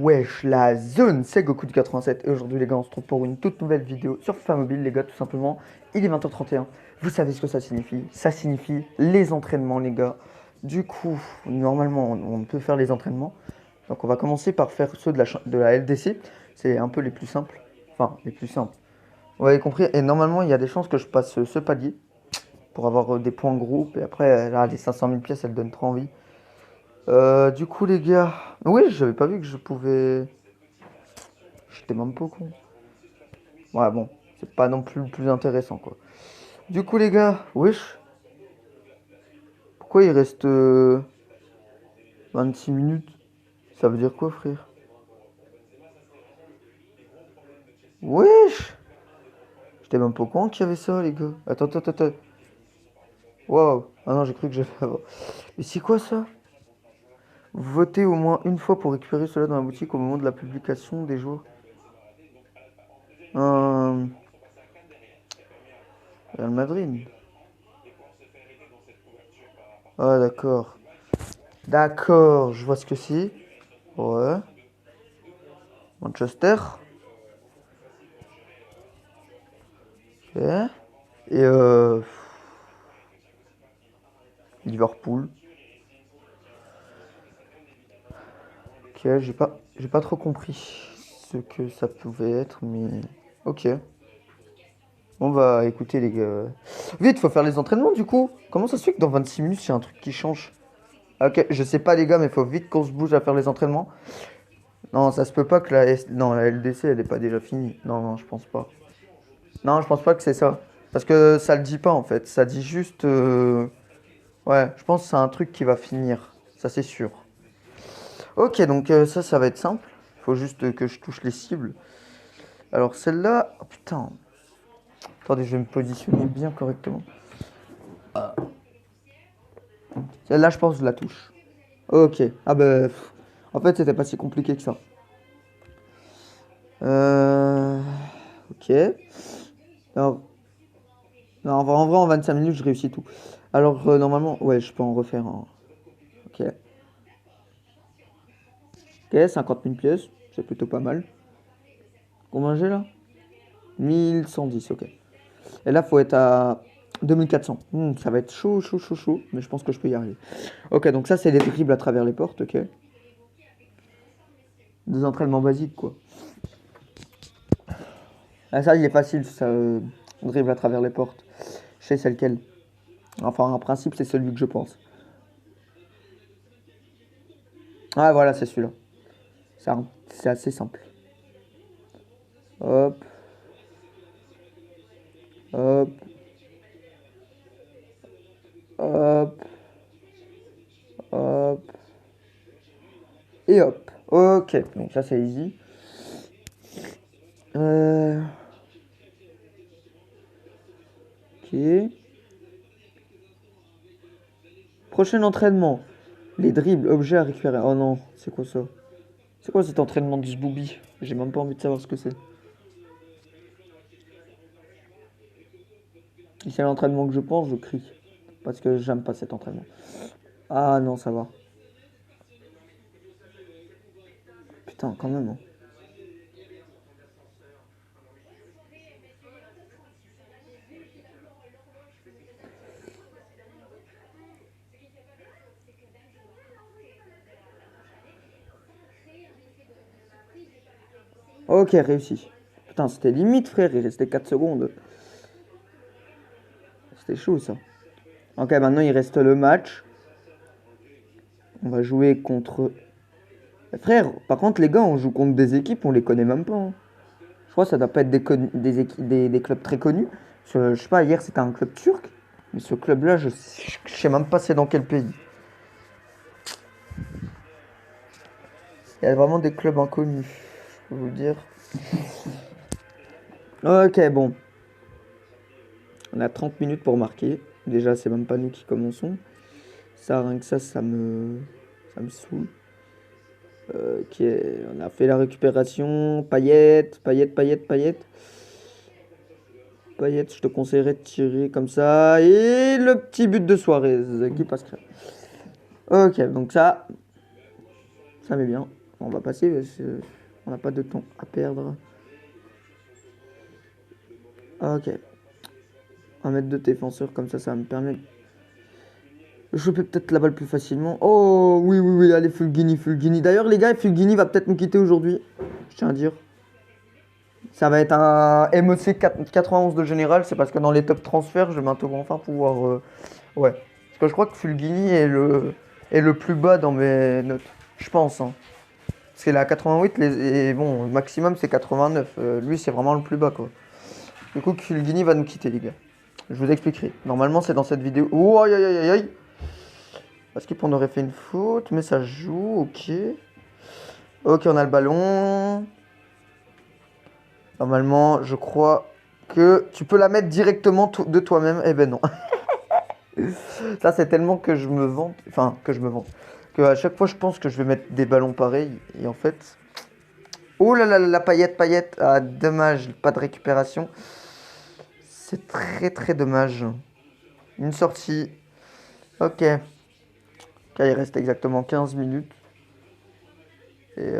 Wesh, la zone, c'est Goku du 87 et aujourd'hui les gars on se retrouve pour une toute nouvelle vidéo sur FIFA Mobile les gars tout simplement. Il est 20h31, vous savez ce que ça signifie les entraînements les gars. Du coup, normalement on peut faire les entraînements. Donc on va commencer par faire ceux de la LDC, c'est un peu les plus simples. Enfin, les plus simples. Vous avez compris, et normalement il y a des chances que je passe ce palier pour avoir des points groupe et après là les 500 000 pièces elles donnent trop envie. Du coup les gars, oui j'avais pas vu que je pouvais... J'étais même pas au con. Ouais, bon, c'est pas non plus le plus intéressant, quoi. Du coup, les gars, wesh, pourquoi il reste 26 minutes? Ça veut dire quoi, frère? Wesh! J'étais même pas au courant qu'il y avait ça, les gars. Attends. Waouh. Ah non, j'ai cru que j'avais avant. Mais c'est quoi ça? Votez au moins une fois pour récupérer cela dans la boutique au moment de la publication des jours. Real Madrid. Ah, d'accord. D'accord, je vois ce que c'est. Ouais. Manchester. Ok. Et Liverpool. Ok, j'ai pas trop compris ce que ça pouvait être, mais ok. On va écouter les gars. Vite, faut faire les entraînements du coup. Comment ça se fait que dans 26 minutes, il y a un truc qui change? Ok, je sais pas les gars, mais faut vite qu'on se bouge à faire les entraînements. Non, ça se peut pas que Non, la LDC, elle est pas déjà finie. Non, je pense pas. Non, je pense pas que c'est ça. Parce que ça le dit pas en fait. Ça dit juste... Ouais, je pense que c'est un truc qui va finir. Ça, c'est sûr. Ok, donc ça va être simple. Faut juste que je touche les cibles. Alors celle-là... Oh putain. Attendez, je vais me positionner bien correctement. Celle-là, je pense que je la touche. Ok. Ah bah... En fait, c'était pas si compliqué que ça. Euh... Ok. Alors... Non, en vrai, en 25 minutes, je réussis tout. Alors, normalement... Ouais, je peux en refaire un... Ok. Ok, 50 000 pièces. C'est plutôt pas mal. Combien j'ai là? 1110, ok. Et là, faut être à 2400. Ça va être chaud. Mais je pense que je peux y arriver. Ok, donc ça, c'est des dribbles à travers les portes, ok. Des entraînements basiques, quoi. Ah, ça, il est facile, ça. Dribble à travers les portes. Je sais c'est lequel. Enfin, en principe, c'est celui que je pense. Ah, voilà, c'est celui-là. C'est assez simple. Hop. Hop. Hop. Hop. Et hop. Ok, donc ça, c'est easy. Ok. Prochain entraînement. Les dribbles, objets à récupérer. Oh non, c'est quoi ça? C'est quoi cet entraînement de zboubi? J'ai même pas envie de savoir ce que c'est. Si c'est l'entraînement que je pense, je crie. Parce que j'aime pas cet entraînement. Ah non, ça va. Putain, quand même. Hein. Ok, réussi. Putain, c'était limite, frère. Il restait 4 secondes. C'était chaud, ça. Ok, maintenant, il reste le match. On va jouer contre... Frère, par contre, les gars, on joue contre des équipes, on les connaît même pas. Hein. Je crois que ça doit pas être des clubs très connus. Je sais pas, hier, c'était un club turc. Mais ce club-là, je sais même pas c'est dans quel pays. Il y a vraiment des clubs inconnus, je peux vous le dire. Ok, bon. On a 30 minutes pour marquer. Déjà, c'est même pas nous qui commençons. Ça, rien que ça me saoule. Ok, on a fait la récupération. Paillettes. Paillettes, je te conseillerais de tirer comme ça. Et le petit but de soirée qui passe crème. Ok, donc ça m'est bien. On va passer parce qu'on n'a pas de temps à perdre. Ok. On va mettre 2 défenseurs, comme ça me permet de choper peut-être la balle plus facilement. Oh, oui, oui, oui, allez, Fulgini, Fulgini. D'ailleurs, les gars, Fulgini va peut-être nous quitter aujourd'hui. Je tiens à dire. Ça va être un MOC 91 de général. C'est parce que dans les top transferts, je vais bientôt enfin pouvoir... Ouais. Parce que je crois que Fulgini est le plus bas dans mes notes. Je pense, hein. Parce qu'il est à 88, et bon, le maximum c'est 89. Lui, c'est vraiment le plus bas, quoi. Du coup, Fulgini va nous quitter, les gars. Je vous expliquerai. Normalement, c'est dans cette vidéo. Oh, aïe, aïe, aïe, aïe. Parce qu'on aurait fait une faute, mais ça joue, ok. Ok, on a le ballon. Normalement, je crois que tu peux la mettre directement de toi-même. Eh ben non. Ça, c'est tellement que je me vante. Enfin, que je me vante. Que à chaque fois, je pense que je vais mettre des ballons pareils. Et en fait... Oh là là, la paillette, paillette. Ah, dommage, pas de récupération. C'est très, très dommage. Une sortie. Ok. Là, il reste exactement 15 minutes. Et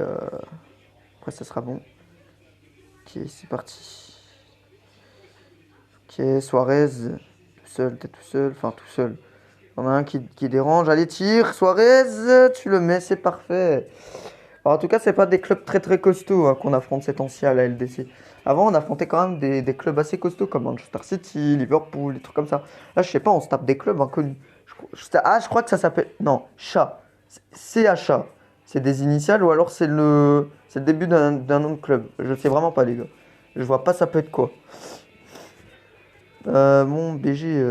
après, ça sera bon. Ok, c'est parti. Ok, Suarez. Tout seul, t'es tout seul. Enfin, tout seul. Il y en a un qui dérange. Allez, tire. Suarez, tu le mets, c'est parfait. Alors, en tout cas, c'est pas des clubs très très costauds hein, qu'on affronte ces temps-ci à la LDC. Avant, on affrontait quand même des clubs assez costauds comme Manchester City, Liverpool, des trucs comme ça. Là, je sais pas, on se tape des clubs inconnus. Je crois que ça s'appelle... Non, CHA. CHA. C'est des initiales ou alors c'est le début d'un nom de club. Je sais vraiment pas, les gars. Je vois pas ça peut être quoi. Bon, BG...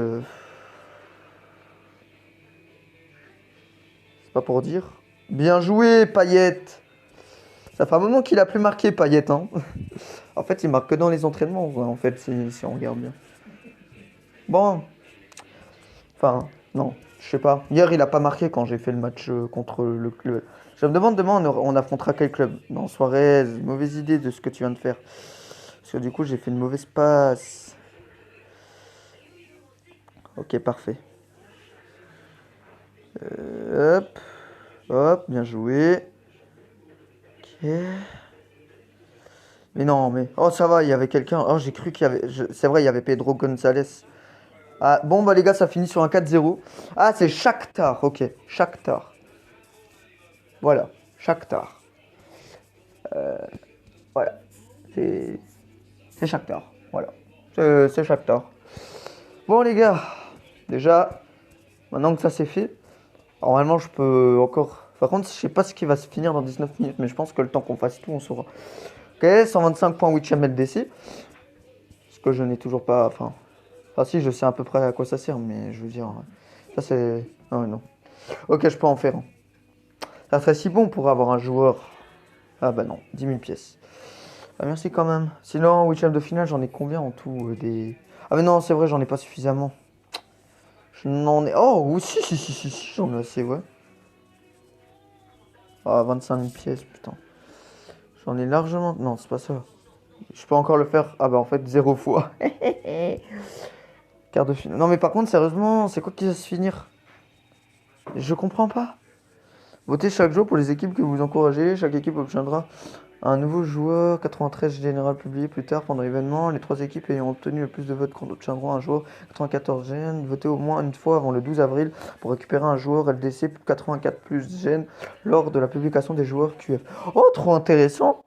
C'est pas pour dire. Bien joué, Payet. Ça fait un moment qu'il a plus marqué, Payet. Hein. En fait, il marque que dans les entraînements, en fait, si on regarde bien. Bon. Enfin, non, je sais pas. Hier, il a pas marqué quand j'ai fait le match contre le club. Je me demande demain, on affrontera quel club. Non, Suarez, mauvaise idée de ce que tu viens de faire. Parce que du coup, j'ai fait une mauvaise passe. Ok, parfait. Hop. Hop, bien joué. Ok. Mais non, mais... Oh, ça va, il y avait quelqu'un... Oh, j'ai cru qu'il y avait... C'est vrai, il y avait Pedro González. Ah, bon, bah les gars, ça finit sur un 4-0. Ah, c'est Shakhtar, ok. Shakhtar. Voilà, Shakhtar. Voilà. C'est Shakhtar. Voilà. C'est Shakhtar. Bon, les gars, déjà, maintenant que ça c'est fait, normalement, je peux encore... Par contre, je sais pas ce qui va se finir dans 19 minutes, mais je pense que le temps qu'on fasse tout, on saura. Ok, 125 points Witcham LDC. Ce que je n'ai toujours pas... Enfin, si, je sais à peu près à quoi ça sert, mais je veux dire... Ça, c'est... Ah ouais, non. Ok, je peux en faire un. Ça serait si bon pour avoir un joueur... Ah bah non, 10 000 pièces. Ah, merci quand même. Sinon, huitième de finale, j'en ai combien en tout des... Ah mais non, c'est vrai, j'en ai pas suffisamment. Je n'en ai... Oh, oui, si, j'en ai assez, ouais. Ah, 25 000 pièces, putain. J'en ai largement... Non, c'est pas ça. Je peux encore le faire. Ah bah en fait, 0 fois. Quart de finale. Non mais par contre, sérieusement, c'est quoi qui va se finir? Je comprends pas. Votez chaque jour pour les équipes que vous encouragez. Chaque équipe obtiendra un nouveau joueur. 93 général publié plus tard pendant l'événement. Les 3 équipes ayant obtenu le plus de votes obtiendront un joueur. 94 gènes. Votez au moins une fois avant le 12 avril pour récupérer un joueur LDC 84 plus gènes lors de la publication des joueurs QF. Oh, trop intéressant.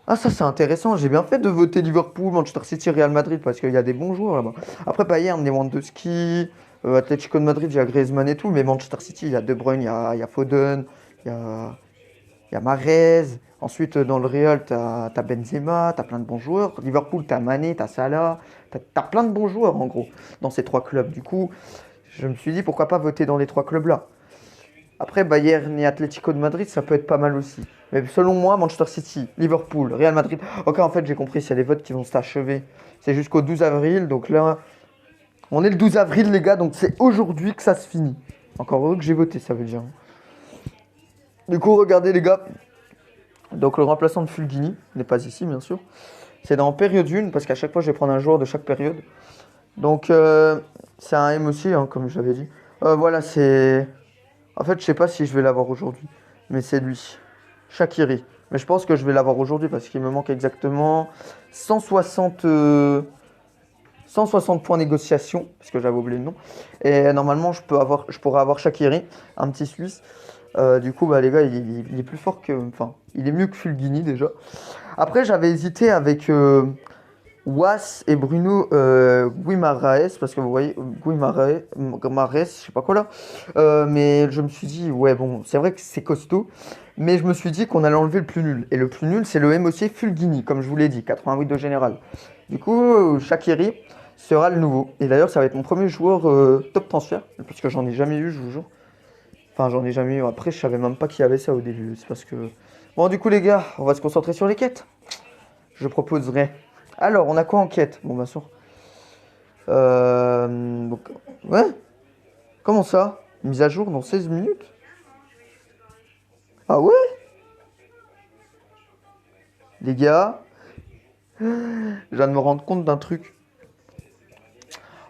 Ah, ça c'est intéressant. J'ai bien fait de voter Liverpool, Manchester City, Real Madrid parce qu'il y a des bons joueurs là-bas. Après, Bayern, Lewandowski, Atlético de Madrid, il y a Griezmann et tout. Mais Manchester City, il y a De Bruyne, il y a Foden, il y a Mahrez. Ensuite, dans le Real, t'as Benzema, t'as plein de bons joueurs. Liverpool, t'as Mané, t'as Salah. T'as plein de bons joueurs en gros dans ces 3 clubs. Du coup, je me suis dit pourquoi pas voter dans les 3 clubs-là. Après, Bayern et Atlético de Madrid, ça peut être pas mal aussi. Mais selon moi, Manchester City, Liverpool, Real Madrid... Ok, en fait, j'ai compris, c'est les votes qui vont s'achever. C'est jusqu'au 12 avril, donc là... On est le 12 avril, les gars, donc c'est aujourd'hui que ça se finit. Encore heureux que j'ai voté, ça veut dire. Du coup, regardez, les gars. Donc, le remplaçant de Fulgini n'est pas ici, bien sûr. C'est dans période 1, parce qu'à chaque fois, je vais prendre un joueur de chaque période. Donc, c'est un M aussi, hein, comme j'avais dit. Voilà, c'est... En fait, je sais pas si je vais l'avoir aujourd'hui, mais c'est lui. Shaqiri. Mais je pense que je vais l'avoir aujourd'hui parce qu'il me manque exactement 160, 160 points négociation, parce que j'avais oublié le nom. Et normalement, je pourrais avoir Shaqiri, un petit Suisse. Du coup, bah, les gars, il est plus fort que. Enfin, il est mieux que Fulgini déjà. Après, j'avais hésité avec Was et Bruno Guimaraes, parce que vous voyez, Guimaraes, je sais pas quoi là. Mais je me suis dit, ouais, bon, c'est vrai que c'est costaud. Mais je me suis dit qu'on allait enlever le plus nul. Et le plus nul, c'est le MOC Fulgini, comme je vous l'ai dit, 88 de général. Du coup, Shaqiri sera le nouveau. Et d'ailleurs, ça va être mon premier joueur top transfert, parce que j'en ai jamais eu, je vous jure. Enfin, j'en ai jamais eu. Après, je savais même pas qu'il y avait ça au début. C'est parce que. Bon, du coup, les gars, on va se concentrer sur les quêtes. Je proposerai. Alors, on a quoi en quête? Bon, bien sûr. Donc, ouais. Comment ça? Mise à jour dans 16 minutes? Ah ouais? Les gars, je viens de me rendre compte d'un truc.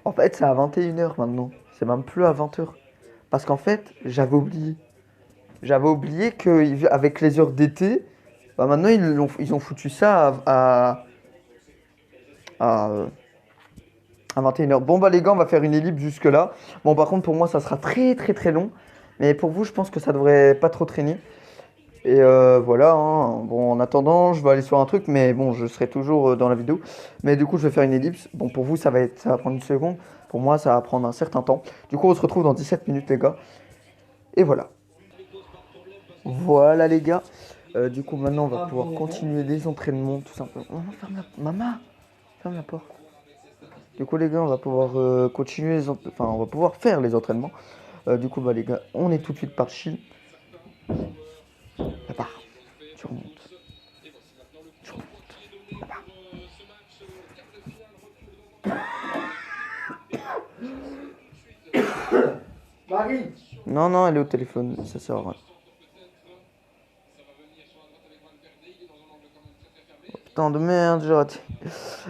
En fait, c'est à 21 h maintenant. C'est même plus à 20 h. Parce qu'en fait, j'avais oublié. J'avais oublié qu'avec les heures d'été, bah maintenant ils ont foutu ça à, à 21 h. Bon bah les gars, on va faire une ellipse jusque là. Bon par contre pour moi ça sera très très très long. Mais pour vous je pense que ça devrait pas trop traîner. Et voilà, hein. Bon en attendant je vais aller sur un truc. Mais bon je serai toujours dans la vidéo. Mais du coup je vais faire une ellipse. Bon pour vous ça va prendre une seconde. Pour moi ça va prendre un certain temps. Du coup on se retrouve dans 17 minutes les gars. Et voilà. Voilà les gars. Du coup maintenant on va pouvoir continuer les entraînements tout simplement. Maman Maman, ferme la porte. Du coup les gars on va pouvoir continuer enfin on va pouvoir faire les entraînements. Du coup bah les gars on est tout de suite parti. Là-bas. Tu remontes. Tu remontes. Là-bas. Marie. Non non elle est au téléphone, ça sert à rien. Putain de merde, j'ai raté.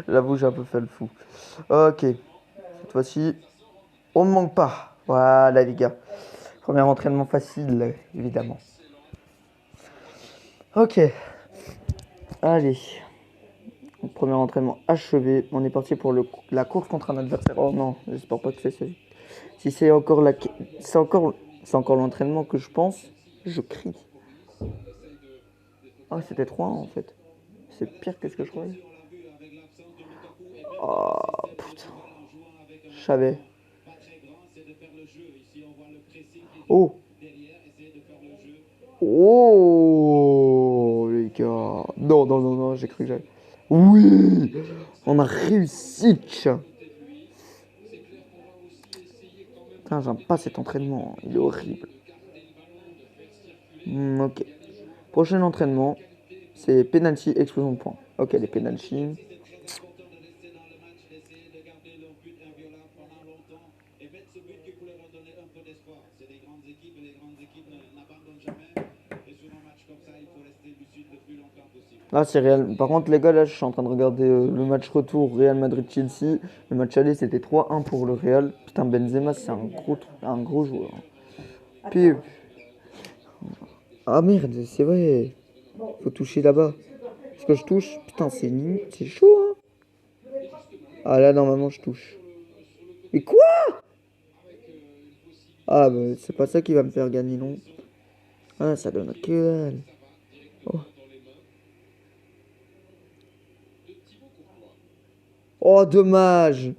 J'avoue, j'ai un peu fait le fou. Ok. Cette fois-ci, on ne manque pas. Voilà, les gars. Premier entraînement facile, évidemment. Ok. Allez. Donc, premier entraînement achevé. On est parti pour la course contre un adversaire. Oh non, j'espère pas que c'est ça. Si c'est encore c'est encore l'entraînement que je pense, je crie. Ah, c'était 3 en fait. C'est pire que ce que je croyais. Oh putain. Je savais. Oh. Oh les gars. Non, non, non, non, j'ai cru que j'allais. Oui. On a réussi. Putain, j'aime pas cet entraînement. Il est horrible. Ok. Prochain entraînement, c'est penalty, explosion de points. Ok, les penalty. Là, c'est Real. Par contre, les gars, là, je suis en train de regarder le match retour Real Madrid-Chelsea. Le match aller, c'était 3-1 pour le Real. Putain, Benzema, c'est un gros joueur. Puis. Ah merde, c'est vrai. Faut toucher là-bas. Est-ce que je touche? Putain, c'est chaud, hein. Ah là, normalement, je touche. Mais quoi? Ah, bah, c'est pas ça qui va me faire gagner, non. Ah, ça donne que dalle. Oh. Oh, dommage.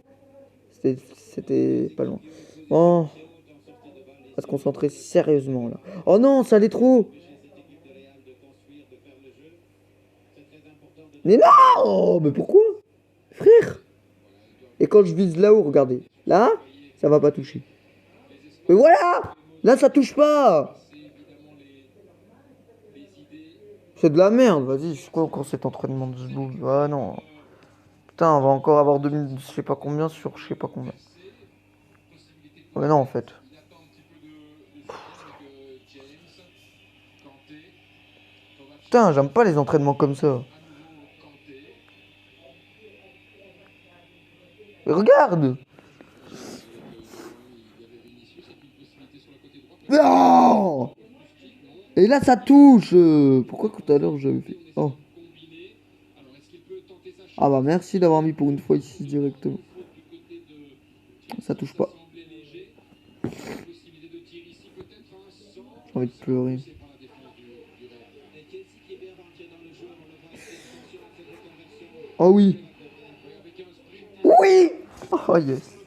C'était pas loin. Bon, on va se concentrer sérieusement là. Oh non, ça allait trop. Mais non, mais pourquoi? Frère. Et quand je vise là-haut, regardez. Là, ça va pas toucher. Mais voilà. Là, ça touche pas. C'est de la merde, vas-y. C'est quoi encore cet entraînement de ce bout? Ah non. Putain, on va encore avoir 2000, je sais pas combien sur je sais pas combien. Ouais, non, en fait. Putain, j'aime pas les entraînements comme ça. Mais regarde. Non. Et Et là, ça touche. Pourquoi tout à l'heure, j'avais fait... Oh. Ah bah merci d'avoir mis pour une fois ici directement. Ça touche pas. J'ai envie de pleurer. Oh oui. Oui. Oh yes.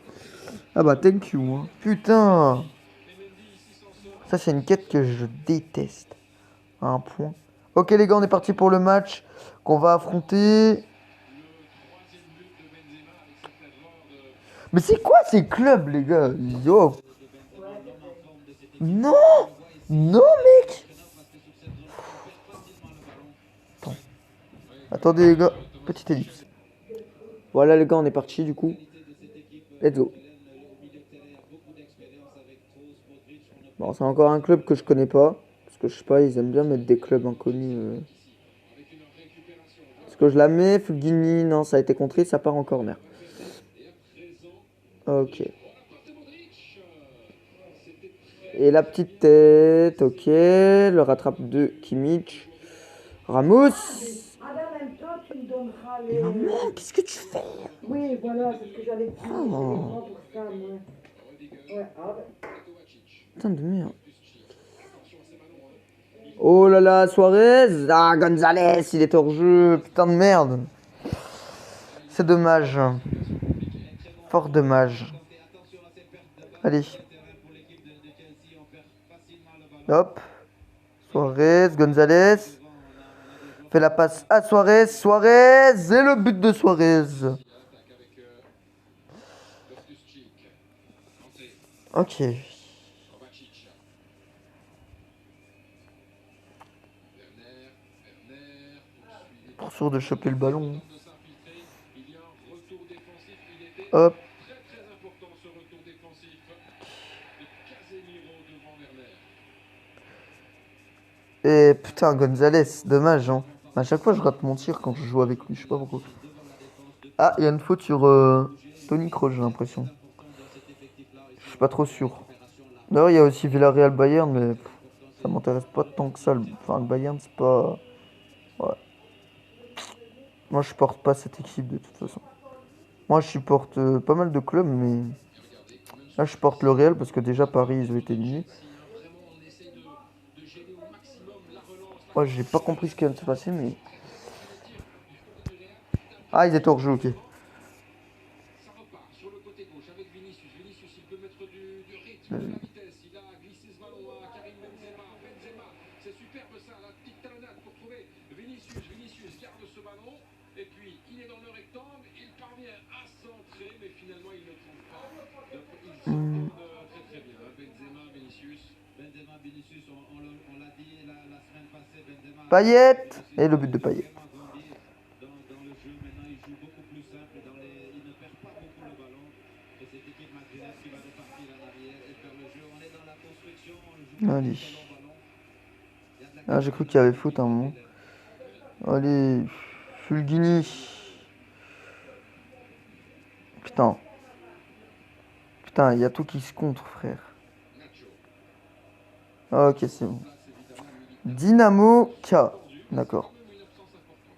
Ah bah thank you. Hein. Putain. Ça c'est une quête que je déteste. À un point. Ok les gars, on est parti pour le match qu'on va affronter. Mais c'est quoi ces clubs les gars? Yo. Non. Non mec. Attends. Attendez les gars. Petite ellipse. Voilà les gars, on est parti du coup. Let's go. Bon, c'est encore un club que je connais pas. Parce que je sais pas, ils aiment bien mettre des clubs inconnus. Est-ce que je la mets? Fulgini, non, ça a été contré, ça part en corner. Ok. Et la petite tête, ok. Le rattrape de Kimmich. Ramos. Mais maman, qu'est-ce que tu fais? Oui, voilà, c'est ce que j'allais dire. Oh. Pour ça, moi. Ouais, Putain de merde. Oh là là, Suarez. Ah, Gonzalez, il est hors jeu. Putain de merde. C'est dommage. Fort dommage. Allez. Hop. Suarez, Gonzalez. Fait la passe à Suarez. Suarez. Et le but de Suarez. Ok. Pour sûr de choper le ballon. Hop. Et putain, Gonzalez, dommage, hein. À chaque fois, je rate mon tir quand je joue avec lui, je sais pas pourquoi. Ah, il y a une faute sur Tony Kroos, j'ai l'impression. Je suis pas trop sûr. D'ailleurs, il y a aussi Villarreal Bayern, mais ça m'intéresse pas tant que ça. Enfin, le Bayern, c'est pas. Ouais. Moi, je supporte pas cette équipe de toute façon. Moi, je supporte pas mal de clubs, mais là, je supporte le Real parce que déjà Paris, ils ont été éliminés. Moi, j'ai pas compris ce qui vient de se passer, mais. Ah, ils étaient hors jeu, ok. Hmm. Payet et le but de Payet. Allez. Ah, j'ai cru qu'il y avait faute à un moment. Allez, Fulgini. Putain. Putain, il y a tout qui se contre, frère. Ok, c'est bon. Dynamo K. D'accord.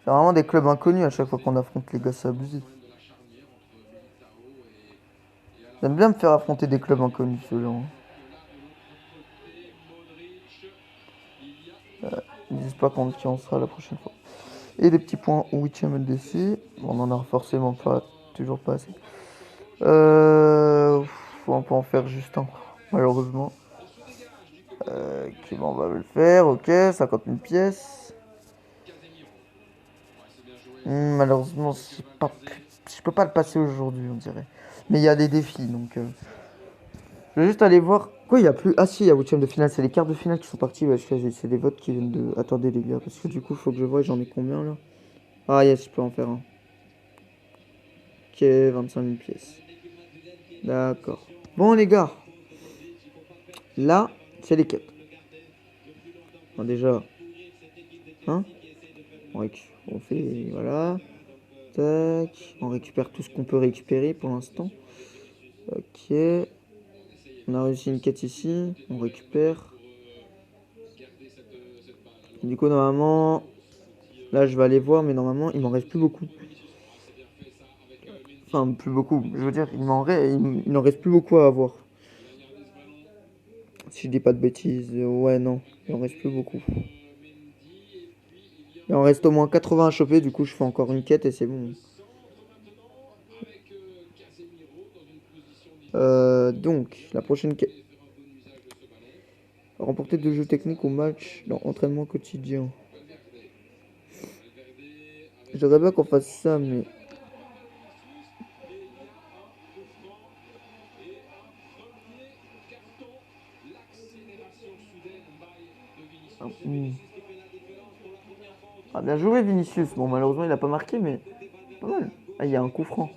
C'est vraiment des clubs inconnus à chaque fois qu'on affronte les gars, c'est abusé. J'aime bien me faire affronter des clubs inconnus, ce genre. Ils disent pas contre qui on sera la prochaine fois. Et des petits points au 8ème LDC. On en a forcément pas, toujours pas assez. On peut en faire juste un, malheureusement. Ok, bon, on va le faire, ok, 50 000 pièces. Malheureusement, je peux pas le passer aujourd'hui, on dirait. Mais il y a des défis, donc... Je vais juste aller voir... Quoi, il y a plus... Ah si, il y a 8ème de finale, c'est les quarts de finale qui sont partis. Ouais, c'est des votes qui viennent de... Attendez les gars, parce que du coup, faut que je vois, j'en ai combien, là? Ah yes, je peux en faire un. Ok, 25 000 pièces. D'accord. Bon, les gars. Là, c'est les quêtes. Bon, déjà... Hein? On fait... Voilà. Tac. On récupère tout ce qu'on peut récupérer pour l'instant. Ok. On a réussi une quête ici. On récupère. Du coup, normalement, là, je vais aller voir, mais normalement, il m'en reste plus beaucoup. Enfin, plus beaucoup. Je veux dire, il n'en reste plus beaucoup à avoir. Si je dis pas de bêtises, ouais, non, il en reste plus beaucoup. Il en reste au moins 80 à choper, du coup, je fais encore une quête et c'est bon. Donc, la prochaine quête. Remporter 2 jeux techniques au match dans entraînement quotidien. J'aimerais bien qu'on fasse ça, mais. Ah, bien joué, Vinicius. Bon, malheureusement, il a pas marqué, mais pas mal. Ah, il y a un coup franc.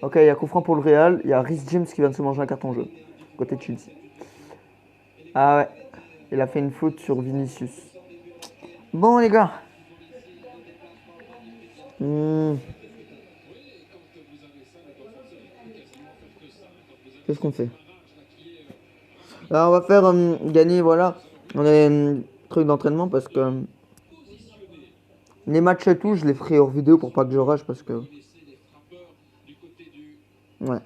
Ok, il y a un coup franc pour le Real. Il y a Rhys James qui vient de se manger un carton jaune. Côté Chelsea. Ah ouais. Il a fait une faute sur Vinicius. Bon, les gars. Qu'est-ce qu'on fait? Là, on va faire gagner, voilà. On a un truc d'entraînement parce que les matchs et tout, je les ferai hors vidéo pour pas que je rage parce que. Ouais.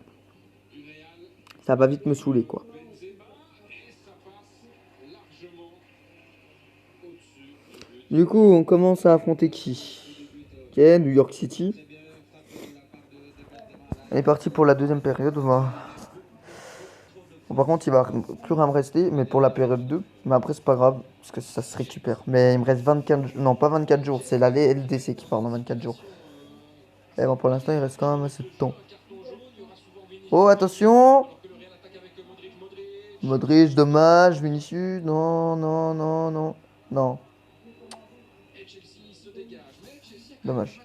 Ça va vite me saouler, quoi. Du coup, on commence à affronter qui? Ok, New York City. On est parti pour la deuxième période. Bon, par contre, il va plus rien me rester, mais pour la période 2. Mais après, c'est pas grave, parce que ça se récupère. Mais il me reste 24. Non, pas 24 jours, c'est la LDC qui part dans 24 jours. Et bon, pour l'instant, il reste quand même assez de temps. Oh, attention! Modric, dommage. Vinicius, non, non, non, non. Non. Dommage.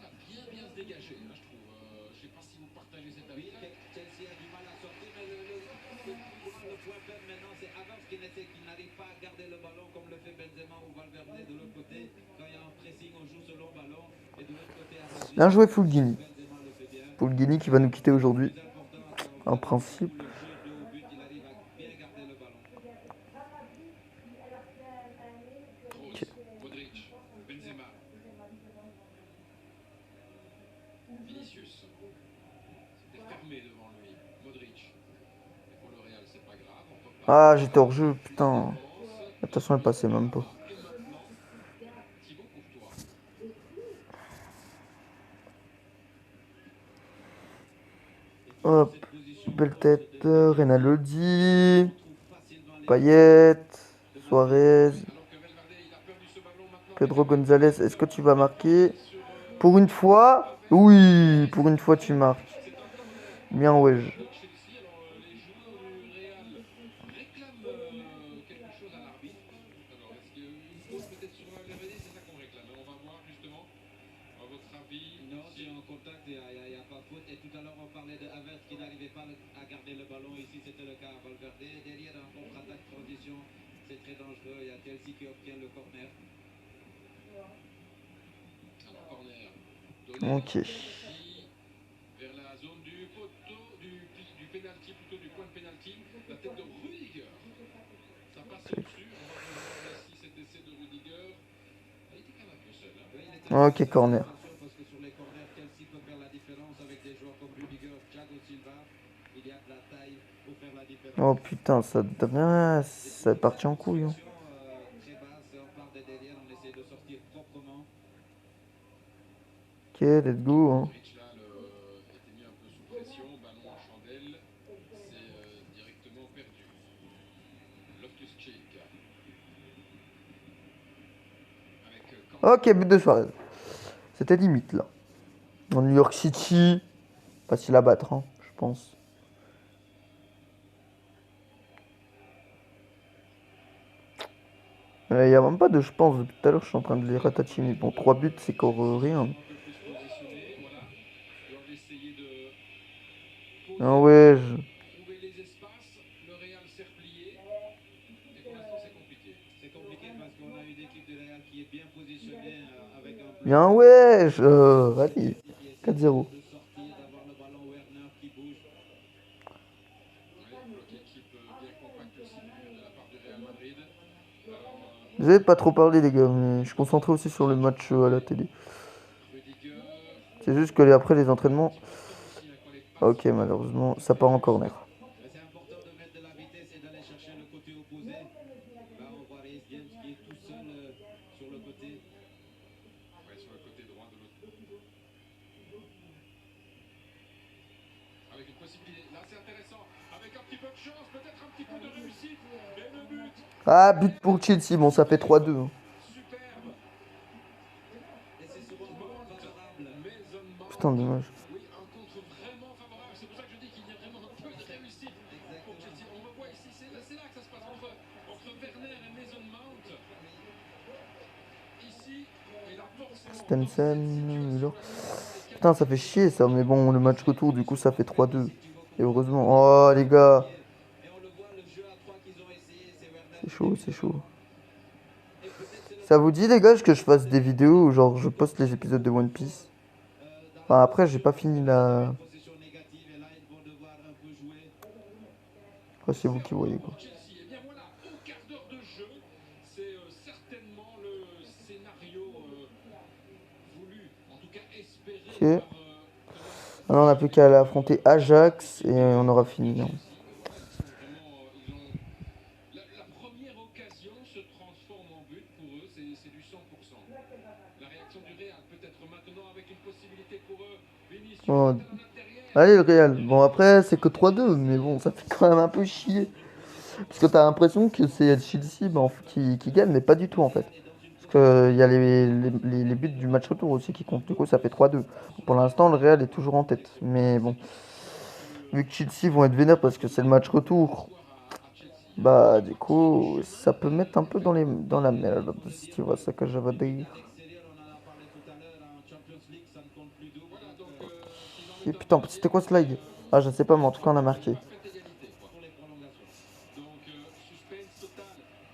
Bien joué, Fulgini. Fulgini qui va nous quitter aujourd'hui. En principe. Ok. Ah, j'étais hors jeu, putain. Attention, elle passait même pas. Hop. Belle tête. Renalodi. Payet. Suarez. Pedro Gonzalez, est-ce que tu vas marquer? Pour une fois? Oui, pour une fois tu marques. Bien, ouais. Ok. Ok, corner. Oh putain, ça devient. Ça est parti en couille. Hein. Ok, let's go. Hein. Ok, but de Suarez. C'était limite là. En New York City, facile à battre, hein, je pense. Il n'y a même pas de je pense. Depuis tout à l'heure, je suis en train de les ratatiner. Bon, 3 buts, c'est encore rien. Ah ouais, bien ouais, allez, 4-0. J'ai pas trop parlé les gars, mais je suis concentré aussi sur le match à la télé. C'est juste que après les entraînements... Ok, malheureusement, ça part en corner. C'est important de mettre de la vitesse et d'aller chercher le côté opposé. Là, on voit Reece James qui est tout seul sur le côté. Ouais, sur le côté droit de l'autre. Avec une possibilité. Là, c'est intéressant. Avec un petit peu de chance, peut-être un petit peu de réussite. Et le but. Ah, but pour Chelsea, bon ça fait 3-2. Hein. Superbe. Et c'est souvent un moment favorable. Mason Mount. Putain, dommage. Oui, un contre vraiment favorable. C'est pour ça que je dis qu'il y a vraiment un peu de réussite pour Chelsea. On le voit ici, c'est là que ça se passe entre Werner et Mason Mount. Ici, il a forcément. Stensen, Müller. Putain, ça fait chier ça, mais bon, le match retour, du coup, ça fait 3-2. Et heureusement. Oh, les gars. Et on le voit, le jeu à 3 qu'ils ont essayé, c'est Werner. C'est chaud, c'est chaud. Et peut-être c'est le Ça vous dit, les gars, que je fasse des vidéos où, genre, je poste les épisodes de One Piece? Enfin, après, j'ai pas fini la... possession négative et là, ils vont devoir un peu jouer. Après, c'est vous qui voyez, quoi. Chelsea, et bien voilà, au quart d'heure de jeu, c'est certainement le scénario voulu, en tout cas espéré Ok. par. Maintenant, on n'a plus qu'à aller affronter Ajax et on aura fini. Hein. La première occasion se transforme en but pour eux, c'est du 100%. La réaction du Real peut-être maintenant avec une possibilité pour eux. Vinicius Oh. est à l'intérieur. Allez, le Real. Bon, après, c'est que 3-2, mais bon, ça fait quand même un peu chier. Parce que t'as l'impression que c'est Chelsea qui gagne, mais pas du tout, en fait. Parce qu'il y a les buts du match retour aussi qui comptent. Du coup, ça fait 3-2. Pour l'instant, le Real est toujours en tête. Mais bon, vu que Chelsea vont être vénères parce que c'est le match retour, bah, du coup, ça peut mettre un peu dans la merde, si tu vois ce que je veux dire. Extérieur, on en a parlé tout à l'heure, en Champions League, ça ne compte plus double. Voilà, donc Et putain, c'était quoi ce lag? Ah, je sais pas, mais en tout cas, on a marqué. parfaite égalité quoi. Pour les prolongations. Donc suspense total.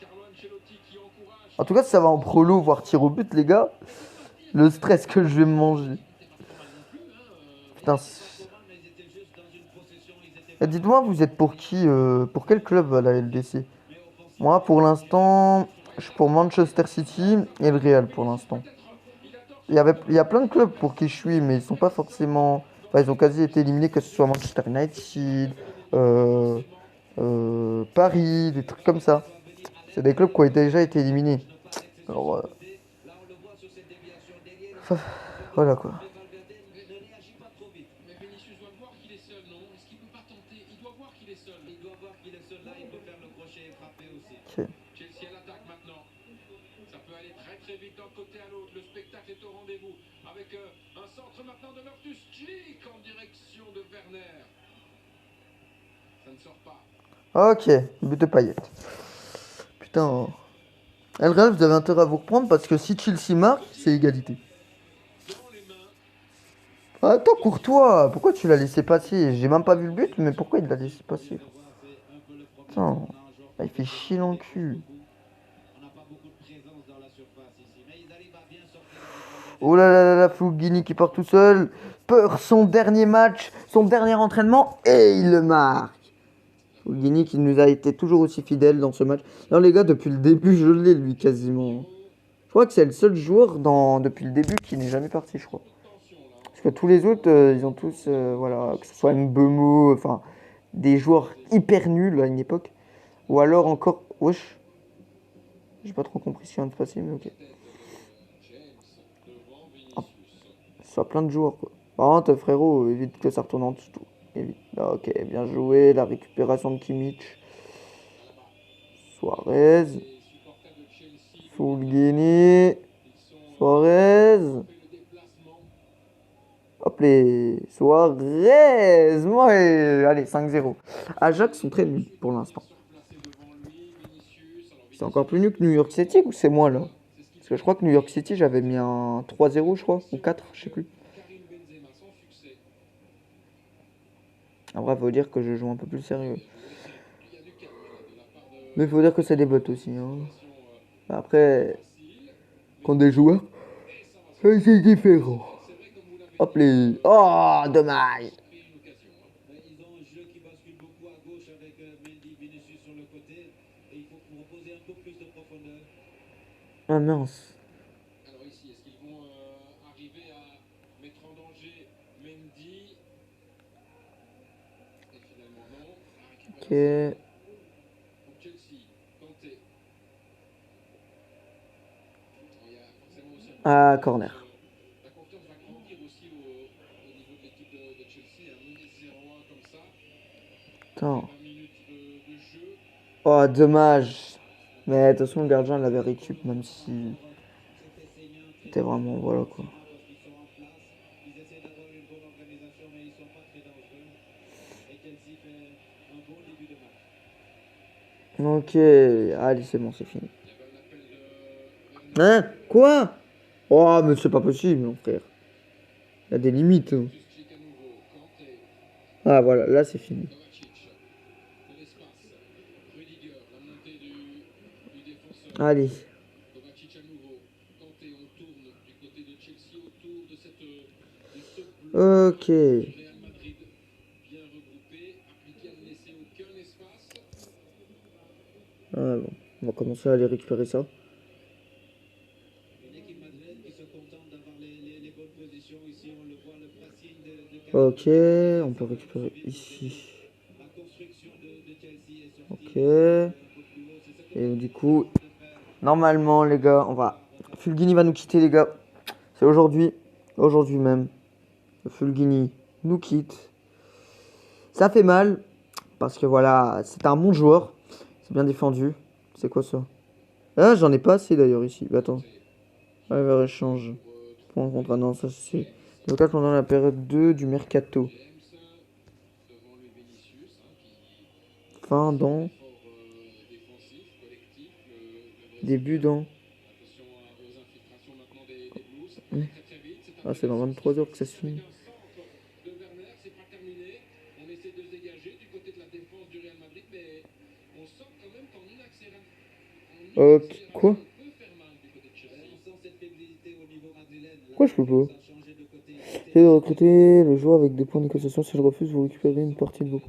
Carlo Ancelotti qui encourage. En tout cas, si ça va en prolo, voire tir au but, les gars, le stress que je vais me manger. Putain, Mais ils étaient juste dans une possession, ils étaient eh, dites-moi, vous êtes pour qui, pour quel club à la LDC? Moi, pour l'instant, je suis pour Manchester City et le Real pour l'instant. Il y a plein de clubs pour qui je suis, mais ils sont pas forcément. Enfin, ils ont quasi été éliminés, que ce soit Manchester United, euh, Paris, des trucs comme ça. C'est des clubs qui ont déjà été éliminés. Alors, là, on le voit sur cette déviation derrière. voilà quoi. Mais Valverde ne réagit pas trop vite. Mais Vinicius doit voir qu'il est seul, non? Est-ce qu'il peut pas tenter? Il doit voir qu'il est seul. Il doit voir qu'il est seul là, il peut faire le crochet et frapper aussi. Ok. Chelsea à l'attaque maintenant. Ça peut aller très très vite d'un côté à l'autre. Le spectacle est au rendez-vous. Avec un centre maintenant de Loftus-Cheek en direction de Werner. Ça ne sort pas. Ok, but de paillettes. Putain. El Real, vous avez intérêt à vous reprendre parce que si Chelsea marque, c'est égalité. Dans les mains. Attends, Courtois, pourquoi tu l'as laissé passer? J'ai même pas vu le but, mais pourquoi il l'a laissé passer? Putain, il fait chier dans le cul. On n'a pas beaucoup de présence dans la surface ici, mais ils arrivent à bien sortir avec Valverde. Oh là là là là, Fulgini qui part tout seul. Peur, son dernier match, son dernier entraînement, et il le marque. Fulgini qui nous a été toujours aussi fidèle dans ce match. Non les gars, depuis le début, je l'ai lui quasiment. Je crois que c'est le seul joueur depuis le début qui n'est jamais parti, je crois. Parce que tous les autres, ils ont tous, voilà, que ce soit Mbeumo, enfin, des joueurs hyper nuls à une époque. Ou alors encore, wesh. J'ai pas trop compris ce qui vient de se passer, mais ok. Soit plein de joueurs, quoi. Par contre, frérot, évite que ça retourne en dessous. Évite. Ah, ok, bien joué. La récupération de Kimmich. Suarez. Fulgini. Suarez. Hop les Suarez. Ouais, allez, 5-0. Ajax sont très nuls pour l'instant. C'est encore plus nul que New York City ou c'est moi là? Parce que je crois que New York City, j'avais mis un 3-0, je crois, ou 4, je sais plus. En vrai, faut dire que je joue un peu plus sérieux. Mais faut dire que c'est des bots aussi. Hein. Après, quand des joueurs, c'est différent. Hop les... Oh, dommage. Ils ont un jeu qui bascule beaucoup à gauche avec Mendy, Vinicius sur le côté. Et il faut proposer un peu plus de profondeur. Ah mince. Alors ici, est-ce qu'ils vont arriver à mettre en danger Mendy? Et finalement non. La récupération Ok. pour Chelsea. Kanté. Il y a forcément aussi un Ah, peu de corner. confiance. La confiance va grandir aussi au niveau de l'équipe de Chelsea. Un mener 0-1 comme ça. Après Attends. 20 minutes de jeu. Oh, dommage. Mais de toute façon, le gardien l'avait récup, même si c'était vraiment. Voilà quoi. Parce qu'ils sont en place, ils essaient d'avoir une bonne organisation, mais ils ne sont pas très dangereux. Et Chelsea fait un bon début de match. Ok. Allez, c'est bon, c'est fini. Il y avait un appel de Hein? Quoi? Oh, mais c'est pas possible, mon frère. Il y a des limites, hein. Loftus-Cheek à nouveau. Kanté. Ah, voilà, là, c'est fini. Kovacic. De l'espace. Rudiger. La montée du défenseur. Allez. Kovacic à nouveau. Kanté, on tourne du côté de Chelsea autour de ce bloc Ok. du Real Madrid. Bien regroupé, appliqué à ne laisser aucun espace. Ah, bon. On va commencer à aller récupérer ça. Une équipe madrilène qui se contente d'avoir les bonnes positions. Ici, on le voit, le pressing de Ok. On peut récupérer ici. la construction de Chelsea est sortie Ok. un peu plus haut. C'est ce que Et du coup, normalement, les gars, on va. Fulgini va nous quitter, les gars. C'est aujourd'hui. Aujourd'hui même. Fulgini nous quitte. Ça fait mal. Parce que voilà, c'est un bon joueur. C'est bien défendu. C'est quoi ça? Ah, j'en ai pas assez d'ailleurs ici. Bah, attends. Ah, vers échange. Point contre. Ah non, ça c'est. Local pendant la période 2 du mercato. James, devant lui Vinicius, qui Fin dans. fort défensif, collectif. Le Début Brésilien. dans. Attention aux infiltrations maintenant des Blues. Ça peut Hmm. aller très très vite. C'est Ah, c'est dans 23 heures que ça se avec finit. un centre de Werner, c'est pas terminé. On essaie de se dégager du côté de la défense du Real Madrid, mais on sent quand même qu'en une Ok. accélération, Quoi? on peut faire mal du côté de Chelsea. on sent cette fébrilité au niveau madrilène. Pourquoi je peux pas? Ça a changé de côté. Essayez de recruter le joueur avec des points de négociation. Si je refuse, vous récupérez une partie de vos.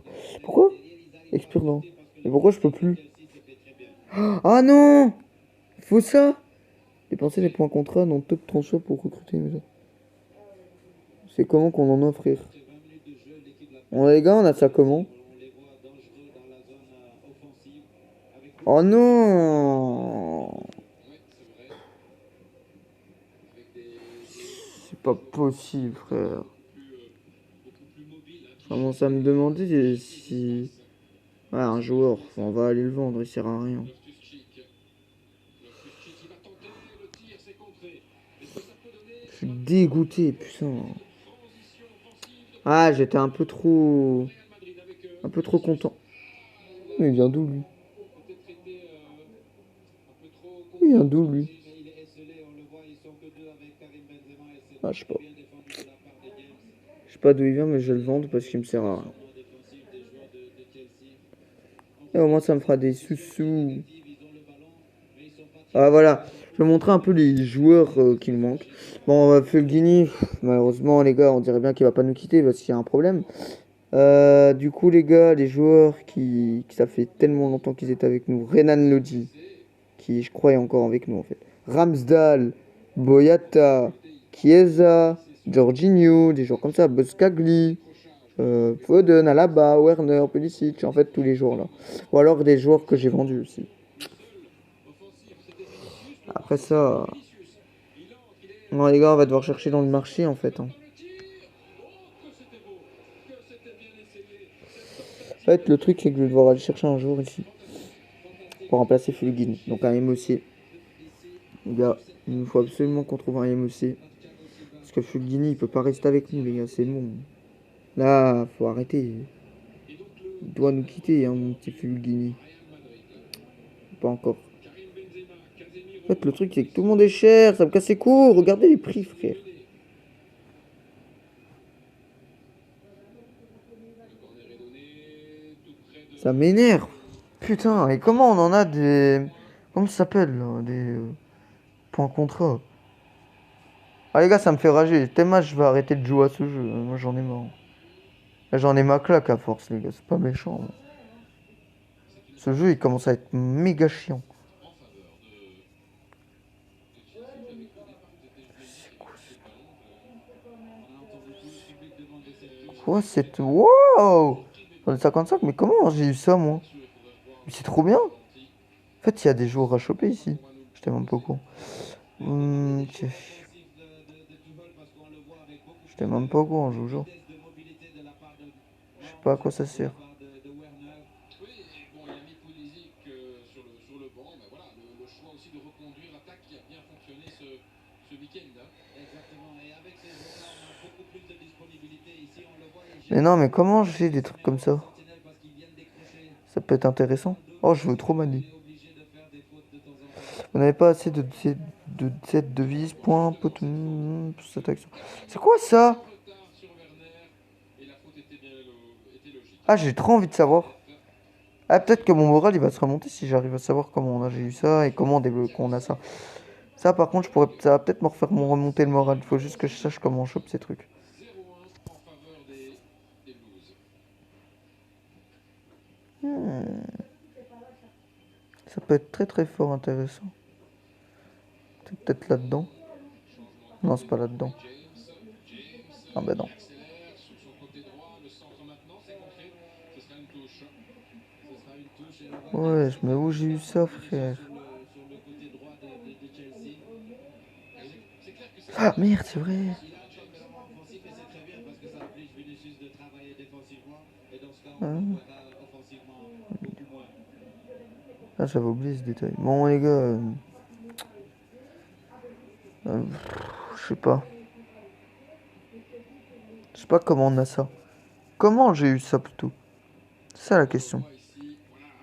Pourquoi? Expire non. Mais pourquoi je peux plus? Ah non! Faut ça! Dépenser des points contrat dans top transfert pour recruter. C'est comment qu'on en a, frère? On les gars, on a ça comment? On les voit dangereux dans la zone offensive. Avec Oh non! Ouais, c'est vrai. Avec des C'est pas possible, frère. beaucoup plus mobiles. Je commence à me demander si. Ouais, un joueur, on va aller le vendre, il sert à rien. Loftus-Cheek. Loftus-Cheek, il va tenter le tir, c'est contré. Est-ce que ça peut donner Je suis dégoûté, putain. une transition offensive de Ah, j'étais un peu trop. Real Madrid avec Un peu trop content. Mais il vient d'où lui? peut-être été un peu trop Il vient d'où lui? mais il est esselé, on le voit, ils sont que deux avec Karim Benzema et c'est Ah, je sais pas. bien défendu de la part de James. Je sais pas d'où il vient, mais je vais le vendre parce qu'il me sert à rien. Changement défensif des joueurs de Chelsea. Et au moins, ça me fera des sous-sous. Ils ont le ballon, mais ils sont pas très Ah, voilà. Je vais montrer un peu les joueurs qui nous manquent. Bon, Fulgini, malheureusement, les gars, on dirait bien qu'il va pas nous quitter parce qu'il y a un problème. Du coup, les gars, les joueurs qui ça fait tellement longtemps qu'ils étaient avec nous. Renan Lodi, qui je crois est encore avec nous en fait. Ramsdale, Boyata, Chiesa, Jorginho, des joueurs comme ça. Buscagli, Foden, Alaba, Werner, Pulisic, en fait tous les joueurs là. Ou alors des joueurs que j'ai vendus aussi. Après ça. Non, les gars, on va devoir chercher dans le marché en fait. Hein. En fait, le truc, c'est que je vais devoir aller chercher un joueur ici pour remplacer Fulgini. Donc un MOC. Les gars, il nous faut absolument qu'on trouve un MOC. Parce que Fulgini, il peut pas rester avec nous, les gars, c'est bon. Là, faut arrêter. Il doit nous quitter, hein, mon petit Fulgini. Pas encore. En fait, le truc, c'est que tout le monde est cher, ça me casse les couilles. Regardez les prix, frère. Ça m'énerve. Putain, et comment on en a des. Comment ça s'appelle là, des points contrat. Ah les gars, ça me fait rager. Tellement je vais arrêter de jouer à ce jeu. Moi j'en ai marre. Là, j'en ai ma claque à force, les gars. C'est pas méchant. Là. Ce jeu, il commence à être méga chiant. Quoi, c'est... Wow! Dans les 55, mais comment j'ai eu ça, moi? Mais c'est trop bien! En fait, il y a des joueurs à choper ici. J'étais même pas au courant. J'étais même pas au courant, je vous jure. Je sais pas à quoi ça sert. Oui, et bon, il a mis Pulisic sur le banc, mais voilà, le choix aussi de reconduire l'attaque qui a bien fonctionné ce week-end. Hein. Exactement. Et avec ces joueurs-là, on a beaucoup plus de disponibilité. Ici, on le voit. Mais non, mais comment j'ai des trucs comme ça? Sentinelle parce qu'ils viennent décrocher. Ça peut être intéressant. Oh, je veux trop Mani. On est obligé de faire des fautes de temps en temps. Vous n'avez pas assez de cette devise, point, pour cette action. C'est quoi ça? Retard sur Werner, et la faute était logique. Ah, j'ai trop envie de savoir. Ah, peut-être que mon moral, il va se remonter si j'arrive à savoir comment j'ai eu ça et comment on a ça. Ça, par contre, ça va peut-être me refaire remonter le moral. Il faut juste que je sache comment on chope ces trucs. 0-1 en faveur des Blues. Ça peut être très très fort intéressant. C'est peut-être là-dedans. Non, c'est pas là-dedans. James, Ah bah non. accélère sur son côté droit, le centre maintenant, c'est concret, ce sera une touche. Ce sera une touche et on va Ouais, mais où j'ai eu ça, frère? sur le côté droit de Chelsea. C'est clair que c'est Ah, merde, c'est vrai. Il a un tempérament offensif et c'est très bien parce que ça oblige Vinicius de travailler défensivement. Et dans ce cas, on le verra offensivement beaucoup moins. Ah, j'avais oublié ce détail. Bon, les gars, je sais pas. Je sais pas comment on a ça. Comment j'ai eu ça plutôt? C'est ça la question. ici, voilà,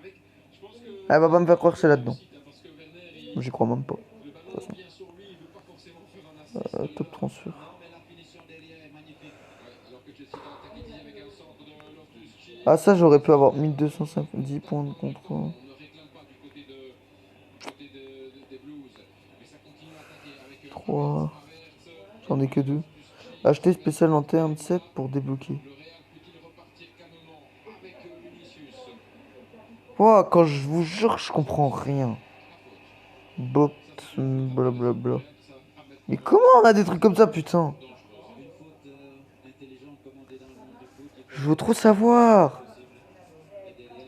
avec, je pense que Elle va pas me faire croire que c'est là-dedans. parce que Werner, J'y crois même pas. le De toute ballon façon. vient sur lui, il veut pas forcément faire un assist là. Top transfert. Non, mais la finition derrière est magnifique. Ouais, alors que Chelsea va attaquer ici avec un centre de Loftus-Cheek. Ah, ça, j'aurais pu avoir 1250 points de contre. On ne réclame pas du côté des Blues, mais ça continue à attaquer avec 3. Havertz. J'en ai que 2. Acheter spécial lanterne 7 pour débloquer. Le Real peut-il repartir calmement avec Vinicius? Ouah, quand je vous jure, je comprends rien. Bot, blablabla. Mais comment on a des trucs comme ça, putain? Une faute intelligente commandée dans le monde du foot. Il Je veux trop savoir. et derrière,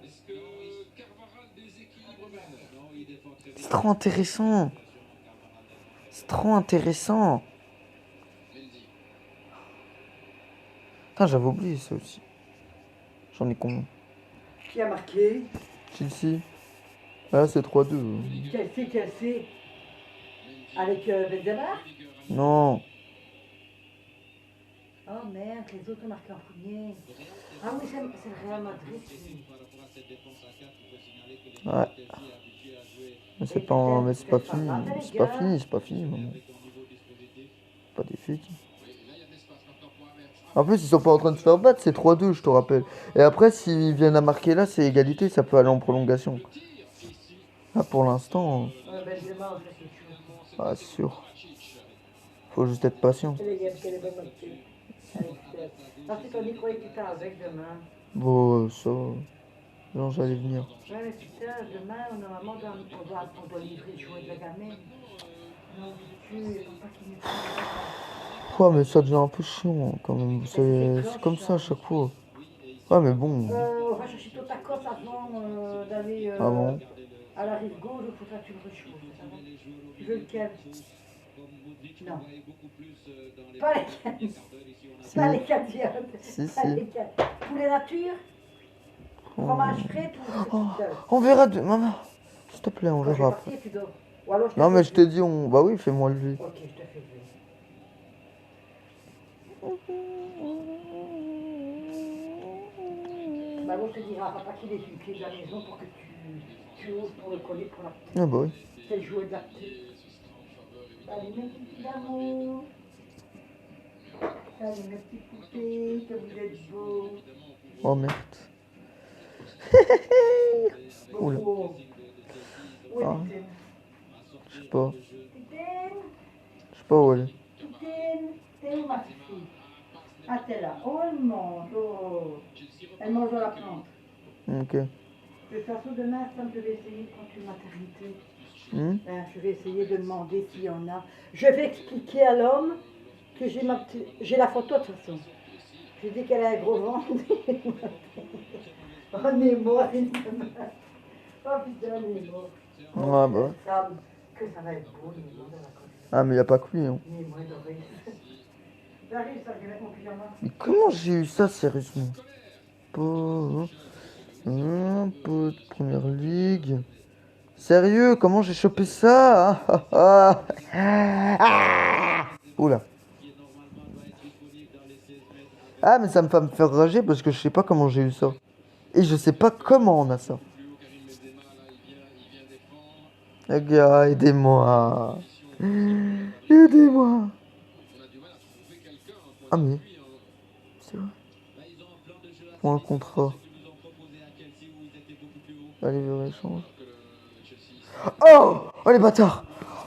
Est-ce que Carvajal déséquilibre Werner? non, il défend très C'est vite. trop intéressant. C'est trop intéressant. Mendy. Putain, j'avais oublié ça aussi. J'en ai combien? Qui a marqué? Chelsea. Ah, c'est 3-2. Chelsea. Avec Benzema? Non. Oh merde, les autres ont marqué en premier. Ah oui, c'est le Real Madrid. Par rapport à cette défense à 4, il faut signaler que les Ouais. Chelsea est habitué à jouer Mais c'est pas, mais c'est pas fini. C'est pas fini, c'est pas fini, maman. avec un niveau dispositif. Pas des fake. Oui, là il y a de l'espace maintenant pour Havertz. En plus, ils sont pas en train de se faire battre, c'est 3-2, je te rappelle. Et après, s'ils viennent à marquer là, c'est égalité, ça peut aller en prolongation. Tire ici. Là, pour l'instant, Benzema, ça c'est chaud. ah, c'est sûr. Faut juste être patient. C'est les gars, quelle est bonne marquée. Parce que Tony croyait que t'étais avec demain. Bon, ça. Non, j'allais venir. Ouais, mais putain, demain, normalement, on doit livrer le jouet de la gamine. Non, Dieu, il faut pas qu'il nous prenne. Ouais, mais ça devient un peu chiant quand même. C'est comme ça à chaque fois. Ouais, mais bon. On va chercher ton tacos avant d'aller Ah bon? à la rive gauche, il faudra que tu le réchauffes. Ça va? Tu veux lequel? Non. Pas les cannes. Si. Pas les cannes viandes. Si, Pas si. les cannes. Poulet nature, fromage frais, tout. On verra de... Maman, s'il te plaît, on Quand je vais verra après. partir, tu dors. Ou alors je te Non, fais mais je te lever. dis, on... Bah oui, fais-moi lever. Ok, je te fais lever. Bah bon, je te dirai à papa qu'il est sur le pied de la maison pour que tu oses pour le coller pour la petite. Ah bah oui. C'est le jouet de la petite. Allez, mes petits amours. Allez, mes petits poupées, que vous êtes beaux. Oh merde. Oula. Beaucoup. Où est Ah. Titine? Je sais pas. Titine? Je sais pas où elle est. Titine? T'es où ma fille? Ah, t'es là. Oh, elle mange. Oh. Elle mange dans la plante. Ok. De toute façon, demain, Sam, je vais essayer de prendre une maternité. Hmm? Je vais essayer de demander s'il y en a. Je vais expliquer à l'homme que j'ai la photo de toute façon. J'ai dit qu'elle a un gros ventre. Oh, Nemo, oh putain, Nemo. Ah bah. Sam, que ça va être beau, Nemo, dans la côte. Ah mais y a pas que lui hein. Nemo est doré. J'arrive, ça, je vais mettre mon pyjama. Mais comment j'ai eu ça sérieusement? Pas... Un peu de première ligue. Sérieux, comment j'ai chopé ça? Oula. Ah mais ça me fait me faire rager parce que je sais pas comment j'ai eu ça. Et je sais pas comment on a ça. Les gars, aidez-moi. Aidez-moi. Ah mais... C'est vrai. Pour un contrat. Allez, vers échange. Oh! Oh les bâtards!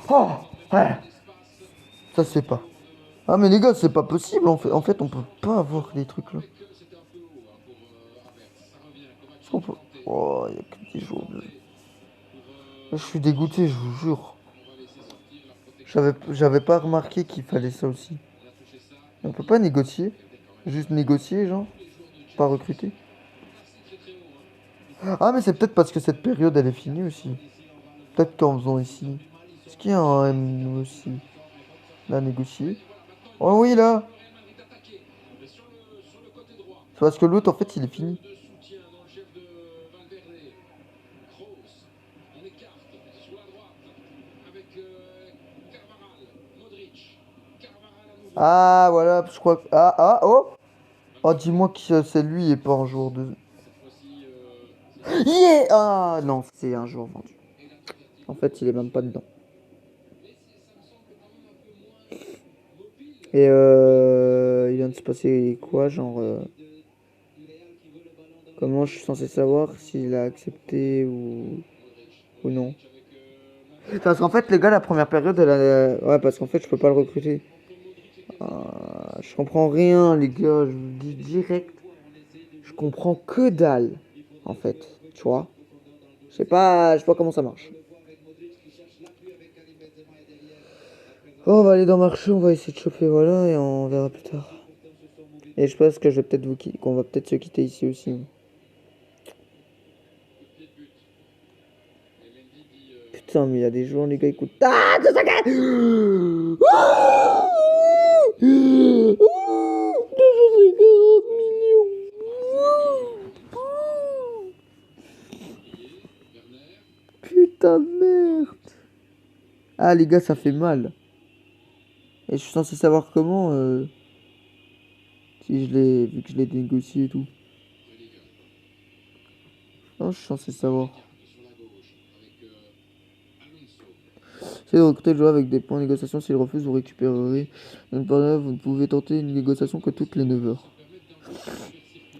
Oh! Ouais. Ça se fait pas. Ah mais les gars, c'est pas possible en fait on peut pas avoir des trucs là. On peut... Oh, y a que des jours de... Je suis dégoûté, je vous jure. J'avais pas remarqué qu'il fallait ça aussi. On peut pas négocier? Juste négocier, genre? Pas recruter? Ah mais c'est peut-être parce que cette période elle est finie aussi. Peut-être qu'en faisant ici. Est-ce qu'il y a un M aussi? Là, négocier. Oh oui, là! C'est parce que l'autre, en fait, il est fini. Ah, voilà, je crois que... Ah, oh! Oh, dis-moi que c'est lui et pas un jour de... Yeah! Ah, non, c'est un jour vendu. En fait, il est même pas dedans. Et il vient de se passer quoi, genre... Comment je suis censé savoir s'il a accepté ou non? Parce qu'en fait, les gars, la première période, elle a... Ouais, parce qu'en fait, je peux pas le recruter. Je comprends rien, les gars, je vous le dis direct. Je comprends que dalle, en fait, tu vois. Je sais pas comment ça marche. Oh, on va aller dans le marché, on va essayer de choper, voilà, et on verra plus tard. Et je pense que je vais peut-être qu'on va peut-être se quitter ici aussi. Putain, mais il y a des joueurs, les gars, écoute. Ah, 250 240 millions. Putain de merde. Ah, les gars, ça fait mal. Et je suis censé savoir comment, si vu que je l'ai négocié et tout. Non, je suis censé savoir. Essayez de recruter le joueur avec des points de négociation. S'il refuse, vous récupérerez une part. Vous ne pouvez tenter une négociation que toutes les 9 heures.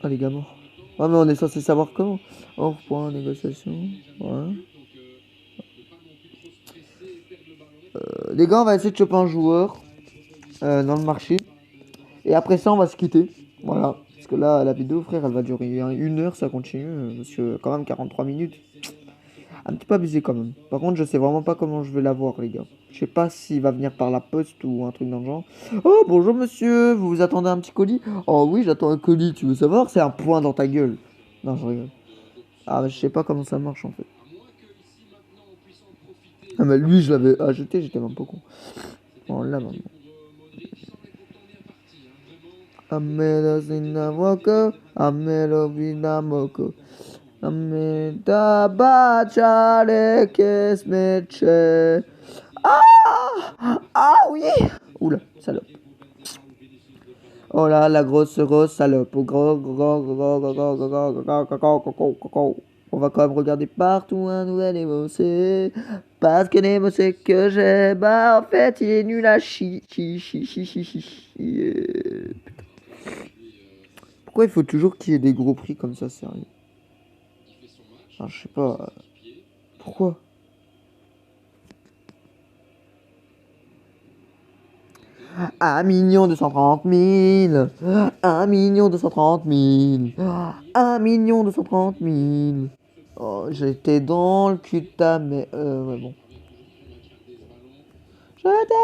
Ah, les gars morts. Ouais, mais on est censé savoir comment. Hors point, négociation. Ouais. Les gars, on va essayer de choper un joueur dans le marché. Et après ça, on va se quitter. Voilà. Parce que là, la vidéo, frère, elle va durer 1 heure, ça continue. Parce que quand même, 43 minutes. Un petit peu abusé quand même. Par contre, je sais vraiment pas comment je vais l'avoir, les gars. Je sais pas s'il va venir par la poste ou un truc dans le genre. Oh, bonjour monsieur, vous vous attendez à un petit colis? Oh oui, j'attends un colis, tu veux savoir? C'est un point dans ta gueule. Non, je rigole. Ah, mais je sais pas comment ça marche en fait. Ah, mais lui, je l'avais acheté, j'étais même pas con. Bon, là maintenant. Amela Zinawoko, Amela Vinamoko. Ameda Bachale Kesmeche. Ah oui! Oula, salope. Oh là, la grosse salope. On va quand même regarder partout un nouvel émotion. Parce que l'émotion que j'ai, bah en fait il est nul à chier. Pourquoi il faut toujours qu'il y ait des gros prix comme ça, sérieux? Enfin, je sais pas. Pourquoi? Un million 230 000. 1 230 000. 1 230 000. Oh, j'étais dans le cul de ta mère. Ouais, bon. J'étais